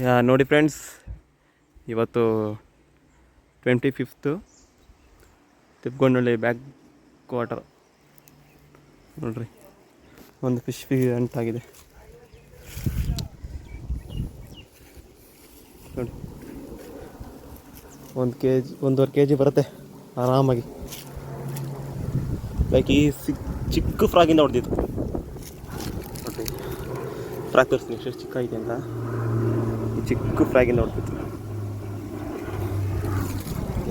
ನೋಡಿ ಫ್ರೆಂಡ್ಸ್, ಇವತ್ತು 25th ತಿಪ್ಗೊಂಡಳ್ಳಿ back water ನೋಡ್ರಿ, ಒಂದು ಫಿಶ್ ಅಂಟಾಗಿದೆ ನೋಡಿ. 1.5 kg ಬರುತ್ತೆ ಆರಾಮಾಗಿ. ಲೈಕ್ ಈ ಚಿಕ್ಕ ಫ್ರಾಗಿಂದ ಹೊಡೆದಿತ್ತು ನೋಡಿ. ಫ್ರಾಗ್ ತೋರಿಸ್ತೀನಿ ಎಷ್ಟು ಚಿಕ್ಕ ಐತೆ ಅಂತ. ಈ ಚಿಕ್ಕ ಫ್ರಾಗಿಂದ ಹೊಡೆದಿತ್ತು.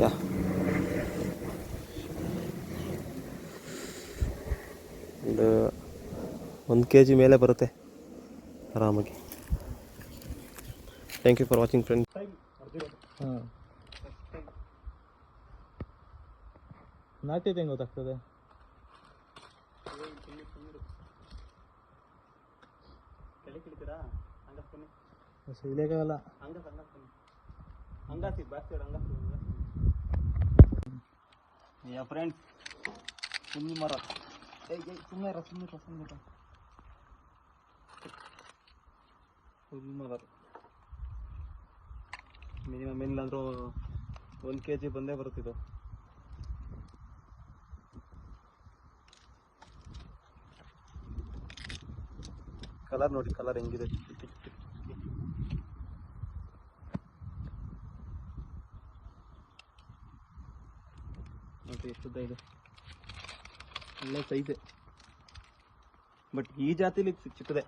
ಯಾ ಒಂದು 1 kg ಮೇಲೆ ಬರುತ್ತೆ ಆರಾಮಾಗಿ. Thank you for watching friends. ನಾಟಿ ಹೆಂಗೆ ಗೊತ್ತಾಗ್ತದೆ? ಇಲೇಗಾಗಲ್ಲ. ಯಾ ಫ್ರೆಂಡ್ಸ್, ಸುಮ್ಮನೆ ಮರ ಮಿನಿಮಮ್ ಏನಿಲ್ಲಾಂದ್ರೂ 1 kg ಬಂದೇ ಬರುತ್ತಿದ್ದು. ಕಲರ್ ನೋಡಿ, ಕಲರ್ ಹೆಂಗಿದೆ. ನೋಡಿ ಎಷ್ಟು ಉದ್ದ ಇದೆ, ಒಳ್ಳೆ ಸೈಜ್. ಬಟ್ ಈ ಜಾತಿಲಿ ಚಿಕ್ಕದೆ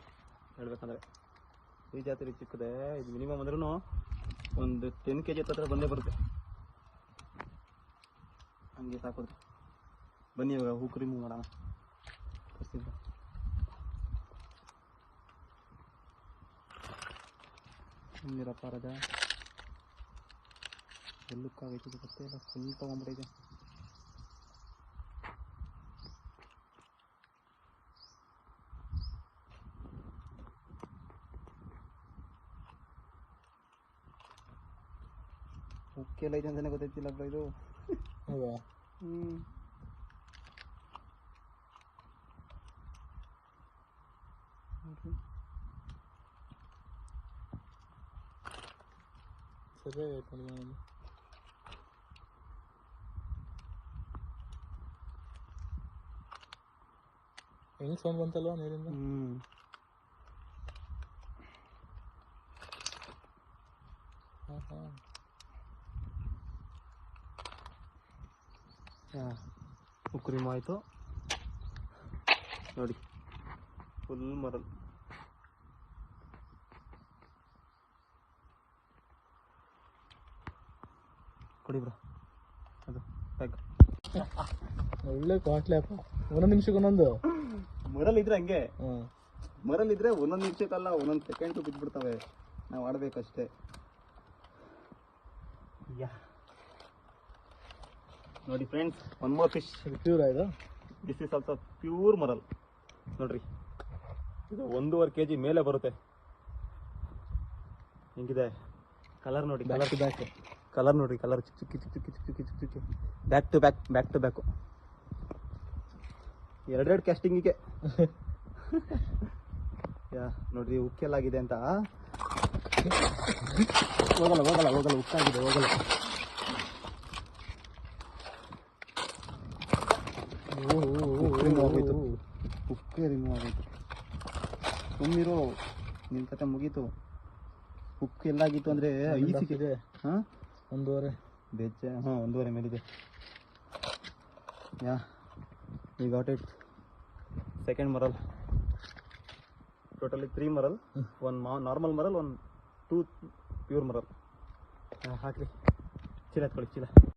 ಹೇಳ್ಬೇಕಂದ್ರೆ, ಈ ಜಾತಿಲಿ ಚಿಕ್ಕದೆ. ಇದು ಮಿನಿಮಮ್ ಅಂದ್ರೂ ಒಂದು 10 kg ಹತ್ರ ಬಂದೇ ಬರುತ್ತೆ. ಹಂಗೆ ಸಾಕೋದು. ಬನ್ನಿ ಇವಾಗ ಹೂಕು ರಿಮೂವ್ ಮಾಡೋಣ. ಸುಮ್ಮನಿರಪ್ಪ ರಾಜ, ಎಲ್ಲಕ್ಕಾಗೈತೆ ಗೊತ್ತೇ ಇಲ್ಲ. ಫುಲ್ ತೊಗೊಂಡ್ಬಿಟ್ಟಿದೆ. ಉಕ್ಕೆಲ್ಲ ಐತೆ ಅಂತಲೇ ಗೊತ್ತೈತಿಲ್ಲ ಬ್ರೋ ಇದು. ಹೌದಾ? ಸರಿ ಆಯ್ತು. ಹೆಂಗೆ ಸೌಂಡ್ ಬಂತಲ್ವಾ ನೀರಿಂದ? ಉಕ್ರಿಮ್ ಆಯಿತು ನೋಡಿ, ಫುಲ್ ಮರಲ್. ಕೊಡಿ ಬ್ರೋ, ಅದು ಪ್ಯಾಕ್. ಒಳ್ಳೆ ಕಾಟ್ಲೆ ಅಪ್ಪ. ಒಂದೊಂದು ನಿಮಿಷಕ್ಕೆ ಒಂದೊಂದು ಮರಲ್ ಇದ್ರೆ ಹಂಗೆ. ಮರಲ್ ಇದ್ರೆ ಒಂದೊಂದು ನಿಮಿಷಕ್ಕಲ್ಲ, ಒಂದೊಂದು ಸೆಕೆಂಡ್ ಬಿದ್ದುಬಿಡ್ತವೆ. ನಾವು ಆಡಬೇಕಷ್ಟೇ. ಯಾ ನೋಡಿ friends, one more fish. Pure ಆಯ್ತು. This is also pure murrel ನೋಡ್ರಿ. ಇದು 1.5 kg ಮೇಲೆ ಬರುತ್ತೆ. ಹೆಂಗಿದೆ ಕಲರ್ ನೋಡಿ, ಕಲರ್ ಟು ಬ್ಯಾಕ್. ಕಲರ್ ನೋಡ್ರಿ, ಕಲರ್ ಚಿಕ್ಕ ಚಿಕ್ಕ ಚಿಕ್ಕ ಚಿಕ್ಕ ಚಿಕ್ಕ ಚಿಕ್ಕ ಚಿಕ್ಕ ಚಿಕ್ಕ. Back to back, back to back. 2 ಕ್ಯಾಸ್ಟಿಂಗಿಗೆ. ಯಾ ನೋಡ್ರಿ, ಉಕ್ಕೆಲ್ಲಾಗಿದೆ ಅಂತ. ಹೋಗಲ್ಲ ಹೋಗಲ್ಲ ಹೋಗಲ್ಲ, ಉಕ್ಕಾಗಿದೆ, ಹೋಗಲ್ಲ. ಉಕ್ಕೆ ರಿಮೂವ್ ಆಗೋಯ್ತು. ಸುಮ್ಮನಿರೋ, ನಿನ್ನ ಕತೆ ಮುಗೀತು. ಉಕ್ಕು ಎಲ್ಲಾಗಿತ್ತು ಅಂದರೆ ಈಸಿಗೆ. ಹಾಂ, 1.5 ಬೆಜ್ಜೆ. ಹಾಂ, 1.5 ಮೇಲಿದೆ. Yeah we got it. Second moral. Totally 3 moral. 1 normal moral, 2 pure moral. ಹಾಕ್ರಿ, ಚೀಲ ಎತ್ಕೊಳ್ಳಿ, ಚೀಲ.